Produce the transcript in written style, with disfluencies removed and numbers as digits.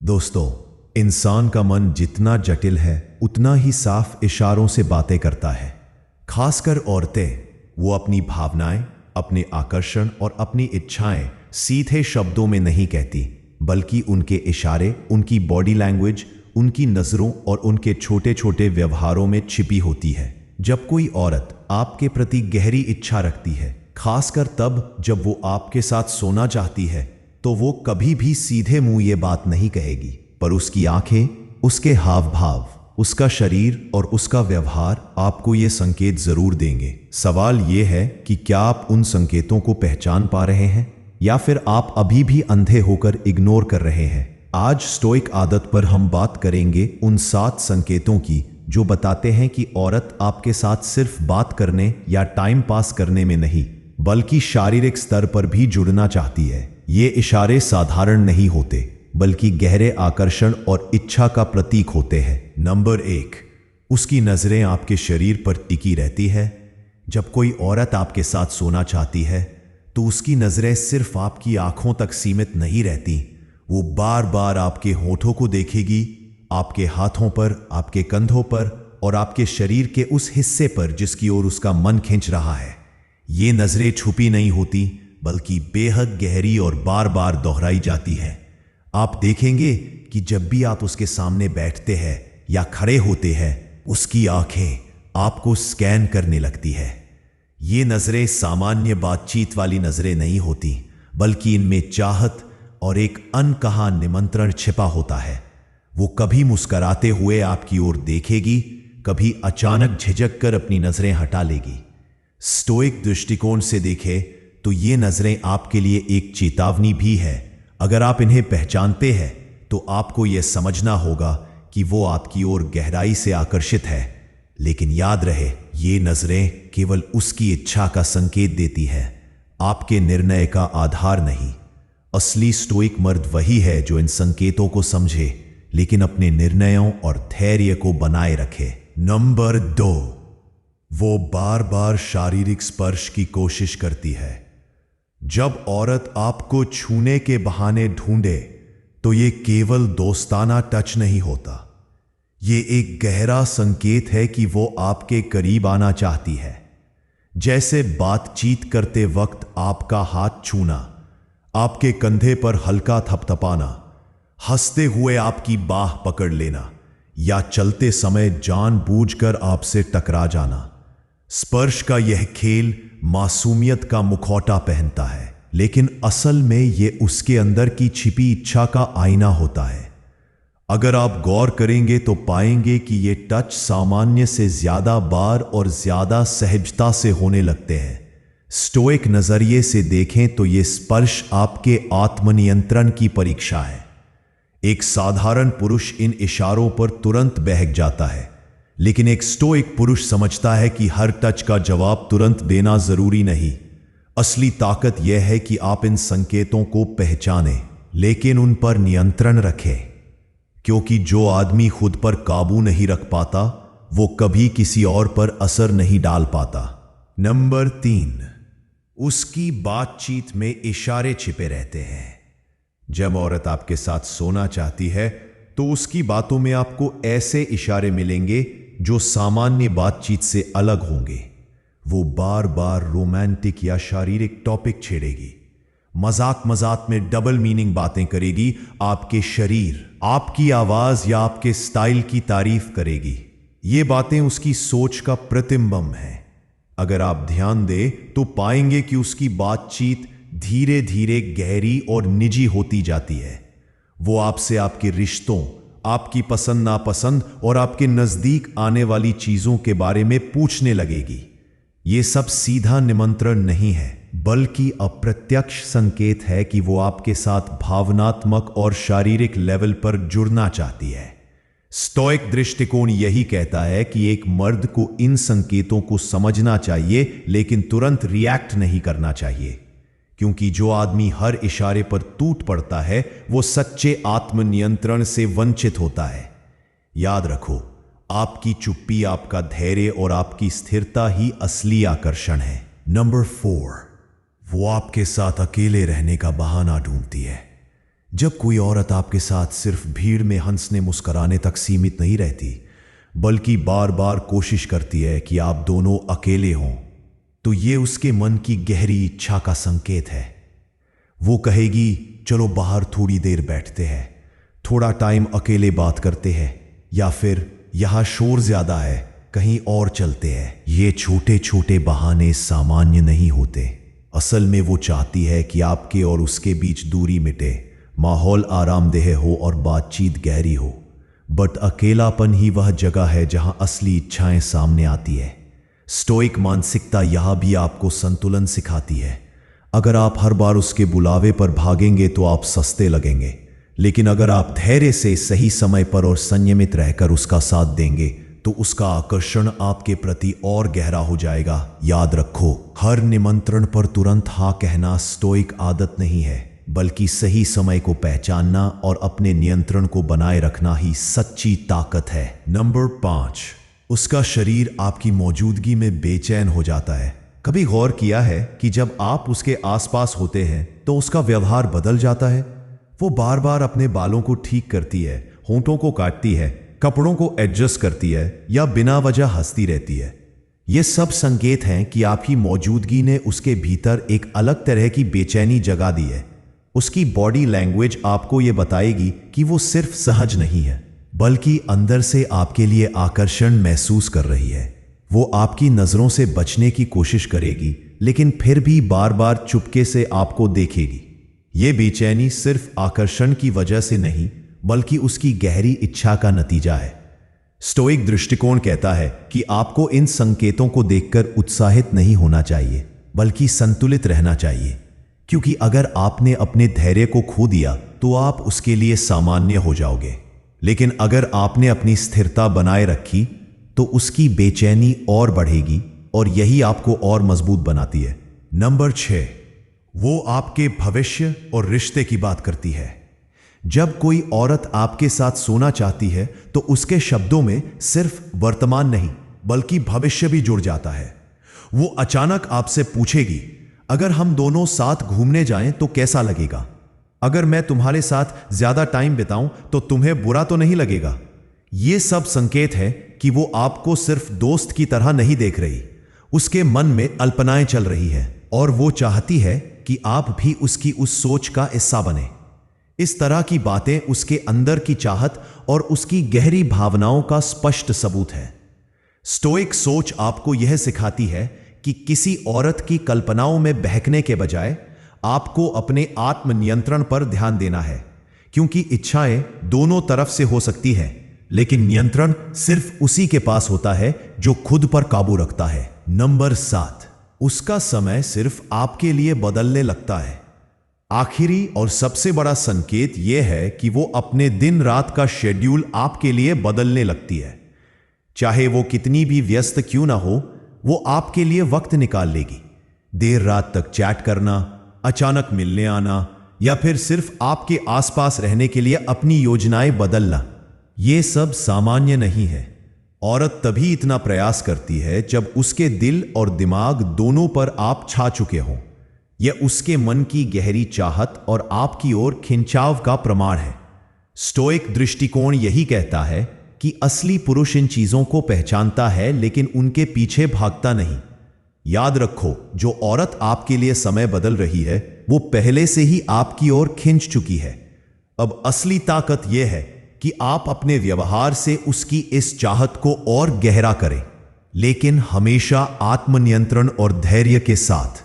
दोस्तों, इंसान का मन जितना जटिल है उतना ही साफ इशारों से बातें करता है। खासकर औरतें, वो अपनी भावनाएं, अपने आकर्षण और अपनी इच्छाएं सीधे शब्दों में नहीं कहती, बल्कि उनके इशारे, उनकी बॉडी लैंग्वेज, उनकी नजरों और उनके छोटे छोटे व्यवहारों में छिपी होती है। जब कोई औरत आपके प्रति गहरी इच्छा रखती है, खासकर तब जब वो आपके साथ सोना चाहती है, तो वो कभी भी सीधे मुंह ये बात नहीं कहेगी, पर उसकी आंखें, उसके हाव भाव, उसका शरीर और उसका व्यवहार आपको ये संकेत जरूर देंगे। सवाल ये है कि क्या आप उन संकेतों को पहचान पा रहे हैं या फिर आप अभी भी अंधे होकर इग्नोर कर रहे हैं। आज स्टोइक आदत पर हम बात करेंगे उन 7 संकेतों की जो बताते हैं कि औरत आपके साथ सिर्फ बात करने या टाइम पास करने में नहीं, बल्कि शारीरिक स्तर पर भी जुड़ना चाहती है। ये इशारे साधारण नहीं होते, बल्कि गहरे आकर्षण और इच्छा का प्रतीक होते हैं। नंबर 1, उसकी नजरें आपके शरीर पर टिकी रहती है। जब कोई औरत आपके साथ सोना चाहती है, तो उसकी नजरें सिर्फ आपकी आंखों तक सीमित नहीं रहती। वो बार बार आपके होठों को देखेगी, आपके हाथों पर, आपके कंधों पर और आपके शरीर के उस हिस्से पर जिसकी ओर उसका मन खींच रहा है। ये नजरें छुपी नहीं होती, बल्कि बेहद गहरी और बार बार दोहराई जाती है। आप देखेंगे कि जब भी आप उसके सामने बैठते हैं या खड़े होते हैं, उसकी आंखें आपको स्कैन करने लगती है। ये नजरें सामान्य बातचीत वाली नजरें नहीं होती, बल्कि इनमें चाहत और एक अनकहा निमंत्रण छिपा होता है। वो कभी मुस्कुराते हुए आपकी ओर देखेगी, कभी अचानक झिझक कर अपनी नजरें हटा लेगी। स्टोइक दृष्टिकोण से देखें तो ये नजरें आपके लिए एक चेतावनी भी है। अगर आप इन्हें पहचानते हैं, तो आपको यह समझना होगा कि वो आपकी ओर गहराई से आकर्षित है। लेकिन याद रहे, ये नजरें केवल उसकी इच्छा का संकेत देती है, आपके निर्णय का आधार नहीं। असली स्टोइक मर्द वही है जो इन संकेतों को समझे, लेकिन अपने निर्णयों और धैर्य को बनाए रखे। नंबर 2, वो बार बार शारीरिक स्पर्श की कोशिश करती है। जब औरत आपको छूने के बहाने ढूंढे, तो ये केवल दोस्ताना टच नहीं होता। ये एक गहरा संकेत है कि वो आपके करीब आना चाहती है। जैसे बातचीत करते वक्त आपका हाथ छूना, आपके कंधे पर हल्का थपथपाना, हंसते हुए आपकी बाह पकड़ लेना या चलते समय जानबूझकर आपसे टकरा जाना। स्पर्श का यह खेल मासूमियत का मुखौटा पहनता है, लेकिन असल में यह उसके अंदर की छिपी इच्छा का आईना होता है। अगर आप गौर करेंगे तो पाएंगे कि ये टच सामान्य से ज्यादा बार और ज्यादा सहजता से होने लगते हैं। स्टोइक नजरिए से देखें तो ये स्पर्श आपके आत्मनियंत्रण की परीक्षा है। एक साधारण पुरुष इन इशारों पर तुरंत बहक जाता है, लेकिन एक स्टोइक पुरुष समझता है कि हर टच का जवाब तुरंत देना जरूरी नहीं। असली ताकत यह है कि आप इन संकेतों को पहचानें, लेकिन उन पर नियंत्रण रखें, क्योंकि जो आदमी खुद पर काबू नहीं रख पाता, वो कभी किसी और पर असर नहीं डाल पाता। नंबर 3, उसकी बातचीत में इशारे छिपे रहते हैं। जब औरत आपके साथ सोना चाहती है, तो उसकी बातों में आपको ऐसे इशारे मिलेंगे जो सामान्य बातचीत से अलग होंगे। वो बार बार रोमांटिक या शारीरिक टॉपिक छेड़ेगी, मजाक मजाक में डबल मीनिंग बातें करेगी, आपके शरीर, आपकी आवाज या आपके स्टाइल की तारीफ करेगी। ये बातें उसकी सोच का प्रतिबिंब है। अगर आप ध्यान दें तो पाएंगे कि उसकी बातचीत धीरे धीरे गहरी और निजी होती जाती है। वो आपसे आपके रिश्तों, आपकी पसंद नापसंद और आपके नजदीक आने वाली चीजों के बारे में पूछने लगेगी। ये सब सीधा निमंत्रण नहीं है, बल्कि अप्रत्यक्ष संकेत है कि वो आपके साथ भावनात्मक और शारीरिक लेवल पर जुड़ना चाहती है। स्टोइक दृष्टिकोण यही कहता है कि एक मर्द को इन संकेतों को समझना चाहिए, लेकिन तुरंत रिएक्ट नहीं करना चाहिए, क्योंकि जो आदमी हर इशारे पर टूट पड़ता है, वो सच्चे आत्मनियंत्रण से वंचित होता है। याद रखो, आपकी चुप्पी, आपका धैर्य और आपकी स्थिरता ही असली आकर्षण है। नंबर 4, वो आपके साथ अकेले रहने का बहाना ढूंढती है। जब कोई औरत आपके साथ सिर्फ भीड़ में हंसने मुस्कुराने तक सीमित नहीं रहती, बल्कि बार बार कोशिश करती है कि आप दोनों अकेले हों, तो ये उसके मन की गहरी इच्छा का संकेत है। वो कहेगी, चलो बाहर थोड़ी देर बैठते हैं, थोड़ा टाइम अकेले बात करते हैं, या फिर यहां शोर ज्यादा है, कहीं और चलते हैं। ये छोटे छोटे बहाने सामान्य नहीं होते। असल में वो चाहती है कि आपके और उसके बीच दूरी मिटे, माहौल आरामदेह हो और बातचीत गहरी हो। बट अकेलापन ही वह जगह है जहां असली इच्छाएं सामने आती है। स्टोइक मानसिकता यहां भी आपको संतुलन सिखाती है। अगर आप हर बार उसके बुलावे पर भागेंगे तो आप सस्ते लगेंगे, लेकिन अगर आप धैर्य से सही समय पर और संयमित रहकर उसका साथ देंगे तो उसका आकर्षण आपके प्रति और गहरा हो जाएगा। याद रखो, हर निमंत्रण पर तुरंत हाँ कहना स्टोइक आदत नहीं है, बल्कि सही समय को पहचानना और अपने नियंत्रण को बनाए रखना ही सच्ची ताकत है। नंबर 5, उसका शरीर आपकी मौजूदगी में बेचैन हो जाता है। कभी गौर किया है कि जब आप उसके आसपास होते हैं तो उसका व्यवहार बदल जाता है? वो बार बार अपने बालों को ठीक करती है, होंठों को काटती है, कपड़ों को एडजस्ट करती है, या बिना वजह हंसती रहती है। ये सब संकेत हैं कि आपकी मौजूदगी ने उसके भीतर एक अलग तरह की बेचैनी जगा दी है। उसकी बॉडी लैंग्वेज आपको ये बताएगी कि वो सिर्फ सहज नहीं है, बल्कि अंदर से आपके लिए आकर्षण महसूस कर रही है। वो आपकी नजरों से बचने की कोशिश करेगी, लेकिन फिर भी बार बार चुपके से आपको देखेगी। ये बेचैनी सिर्फ आकर्षण की वजह से नहीं, बल्कि उसकी गहरी इच्छा का नतीजा है। स्टोइक दृष्टिकोण कहता है कि आपको इन संकेतों को देखकर उत्साहित नहीं होना चाहिए, बल्कि संतुलित रहना चाहिए। क्योंकि अगर आपने अपने धैर्य को खो दिया तो आप उसके लिए सामान्य हो जाओगे, लेकिन अगर आपने अपनी स्थिरता बनाए रखी तो उसकी बेचैनी और बढ़ेगी, और यही आपको और मजबूत बनाती है। नंबर 6, वो आपके भविष्य और रिश्ते की बात करती है। जब कोई औरत आपके साथ सोना चाहती है तो उसके शब्दों में सिर्फ वर्तमान नहीं, बल्कि भविष्य भी जुड़ जाता है। वो अचानक आपसे पूछेगी, अगर हम दोनों साथ घूमने जाएं तो कैसा लगेगा? अगर मैं तुम्हारे साथ ज्यादा टाइम बिताऊं तो तुम्हें बुरा तो नहीं लगेगा? ये सब संकेत है कि वो आपको सिर्फ दोस्त की तरह नहीं देख रही, उसके मन में अल्पनाएं चल रही है, और वो चाहती है कि आप भी उसकी उस सोच का हिस्सा बने। इस तरह की बातें उसके अंदर की चाहत और उसकी गहरी भावनाओं का स्पष्ट सबूत है। स्टोइक सोच आपको यह सिखाती है कि किसी औरत की कल्पनाओं में बहकने के बजाय आपको अपने आत्मनियंत्रण पर ध्यान देना है, क्योंकि इच्छाएं दोनों तरफ से हो सकती हैं, लेकिन नियंत्रण सिर्फ उसी के पास होता है जो खुद पर काबू रखता है। नंबर 7, उसका समय सिर्फ आपके लिए बदलने लगता है। आखिरी और सबसे बड़ा संकेत यह है कि वो अपने दिन रात का शेड्यूल आपके लिए बदलने लगती है। चाहे वो कितनी भी व्यस्त क्यों ना हो, वो आपके लिए वक्त निकाल लेगी। देर रात तक चैट करना, अचानक मिलने आना, या फिर सिर्फ आपके आसपास रहने के लिए अपनी योजनाएं बदलना, ये सब सामान्य नहीं है। औरत तभी इतना प्रयास करती है जब उसके दिल और दिमाग दोनों पर आप छा चुके हों। यह उसके मन की गहरी चाहत और आपकी ओर खिंचाव का प्रमाण है। स्टोइक दृष्टिकोण यही कहता है कि असली पुरुष इन चीजों को पहचानता है, लेकिन उनके पीछे भागता नहीं। याद रखो, जो औरत आपके लिए समय बदल रही है वो पहले से ही आपकी ओर खिंच चुकी है। अब असली ताकत यह है कि आप अपने व्यवहार से उसकी इस चाहत को और गहरा करें, लेकिन हमेशा आत्मनियंत्रण और धैर्य के साथ।